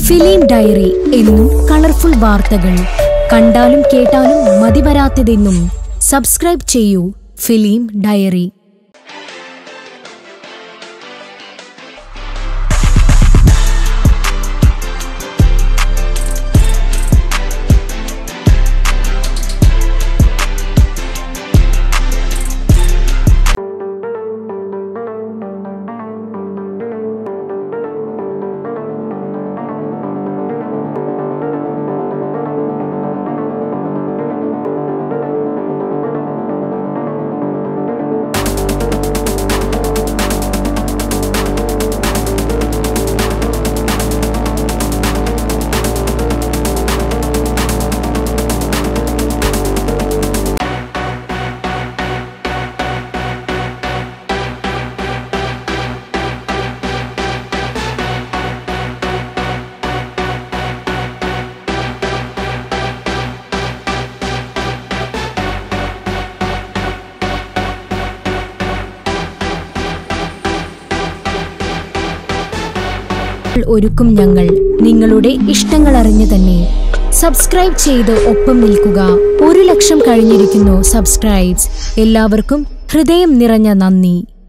Film diary എന്നും colourful വാർത്തകൾ, കണ്ടാലും കേട്ടാലും മതിവരാത്തതെന്നും. സബ്സ്ക്രൈബ് ചെയ്യൂ ഫിലിം ഡയറി. ഒരുക്കും ഞങ്ങൾ നിങ്ങളുടെ ഇഷ്ടങ്ങൾ അറിഞ്ഞു തന്നെ. സബ്സ്ക്രൈബ് ചെയ്ത് ഒപ്പം നിൽക്കുക. 1 ലക്ഷം കഴിഞ്ഞിരിക്കുന്നു സബ്സ്ക്രൈബ്സ്. എല്ലാവർക്കും ഹൃദയം നിറഞ്ഞ നന്ദി.